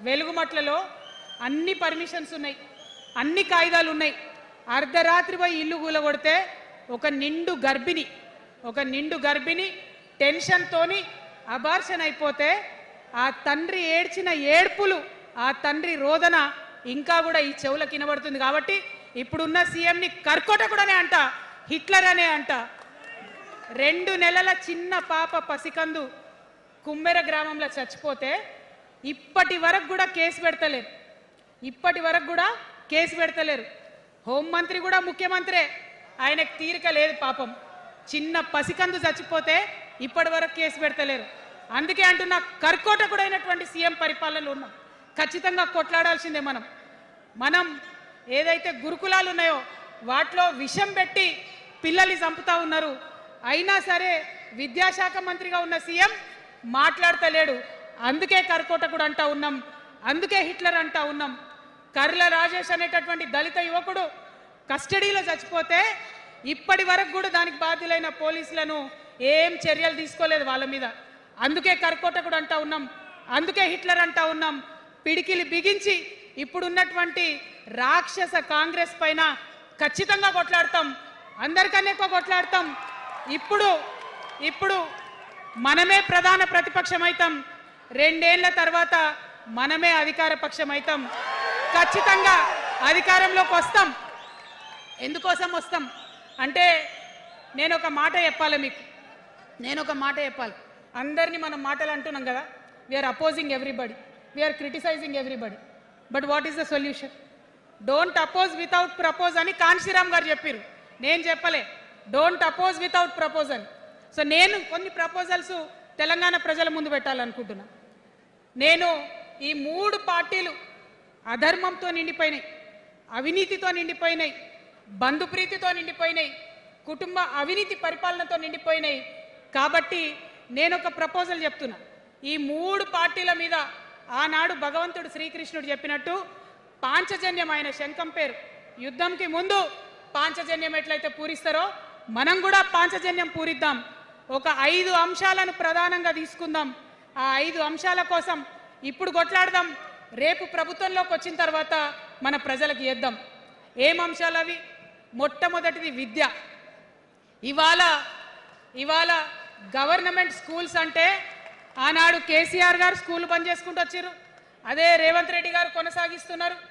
వెలుగుమట్లలో అన్ని పర్మిషన్స్ ఉన్నాయి, అన్ని కాయిదాలు ఉన్నాయి. అర్ధరాత్రి పోయి ఇల్లు కూలగొడితే ఒక నిండు గర్భిణి టెన్షన్తోని అబార్షన్ అయిపోతే ఆ తండ్రి ఏడ్చిన ఏడ్పులు, ఆ తండ్రి రోదన ఇంకా కూడా ఈ చెవులకు వినబడుతుంది. కాబట్టి ఇప్పుడున్న సీఎంని కర్కోటకుడనే అంట, హిట్లర్ అనే అంట. 2 నెలల చిన్న పాప పసికందు కుమ్మెర గ్రామంలో చచ్చిపోతే ఇప్పటి వరకు కూడా కేసు పెడతలేరు. హోంమంత్రి కూడా ముఖ్యమంత్రే, ఆయనకు తీరిక లేదు పాపం. చిన్న పసికందు చచ్చిపోతే ఇప్పటి వరకు కేసు పెడతలేరు. అందుకే అంటున్నా, కర్కోటకుడైనటువంటి సీఎం పరిపాలనలో ఉన్నాం. ఖచ్చితంగా కొట్లాడాల్సిందే. మనం ఏదైతే గురుకులాలు ఉన్నాయో వాటిలో విషం పెట్టి పిల్లల్ని చంపుతా ఉన్నారు. అయినా సరే విద్యాశాఖ మంత్రిగా ఉన్న సీఎం మాట్లాడతలేడు. అందుకే కర్కోటకుడు అంటా ఉన్నాం, అందుకే హిట్లర్ అంటా ఉన్నాం. కర్ల రాజేష్ అనేటటువంటి దళిత యువకుడు కస్టడీలో చచ్చిపోతే ఇప్పటి వరకు కూడా దానికి బాధ్యులైన పోలీసులను ఏం చర్యలు తీసుకోలేదు వాళ్ళ మీద. అందుకే కర్కోటకుడు అంటా ఉన్నాం, అందుకే హిట్లర్ అంటా ఉన్నాం. పిడికిలి బిగించి ఇప్పుడున్నటువంటి రాక్షస కాంగ్రెస్ పైన ఖచ్చితంగా కొట్లాడతాం, అందరికన్నా ఎక్కువ కొట్లాడతాం. ఇప్పుడు మనమే ప్రధాన ప్రతిపక్షం అవుతాం, 2 ఏళ్ల తర్వాత మనమే అధికార పక్షం అవుతాం. ఖచ్చితంగా అధికారంలోకి వస్తాం. ఎందుకోసం వస్తాం అంటే నేను ఒక మాట చెప్పాలి. అందరినీ మనం మాటలు అంటున్నాం కదా, we're opposing everybody, we're criticising everybody. But what is the solution? Don't oppose without propose అని కాన్షీరామ్ గారు చెప్పారు, నేను చెప్పలే. Don't oppose without proposal. So నేను కొన్ని ప్రపోజల్స్ తెలంగాణ ప్రజల ముందు పెట్టాలనుకుంటున్నా. నేను ఈ 3 పార్టీలు అధర్మంతో నిండిపోయినాయి, అవినీతితో నిండిపోయినాయి, బంధుప్రీతితో నిండిపోయినాయి, కుటుంబ అవినీతి పరిపాలనతో నిండిపోయినాయి. కాబట్టి నేను ఒక ప్రపోజల్ చెప్తున్నా. ఈ 3 పార్టీల మీద ఆనాడు భగవంతుడు శ్రీకృష్ణుడు చెప్పినట్టు పాంచజన్యం, ఆయన శంఖం పేరు, యుద్ధంకి ముందు పాంచజన్యం ఎట్లయితే పూరిస్తారో మనం కూడా పాంచజన్యం పూరిద్దాం. ఒక 5 అంశాలను ప్రధానంగా తీసుకుందాం. ఆ 5 అంశాల కోసం ఇప్పుడు కొట్లాడదాం, రేపు ప్రభుత్వంలోకి వచ్చిన తర్వాత మన ప్రజలకు ఇద్దాం. ఏం అంశాలు అవి? మొట్టమొదటిది విద్య. ఇవాళ గవర్నమెంట్ స్కూల్స్ అంటే ఆనాడు కేసీఆర్ గారు స్కూల్ బంద్ చేసుకుంటూ వచ్చారు, అదే రేవంత్ రెడ్డి గారు కొనసాగిస్తున్నారు.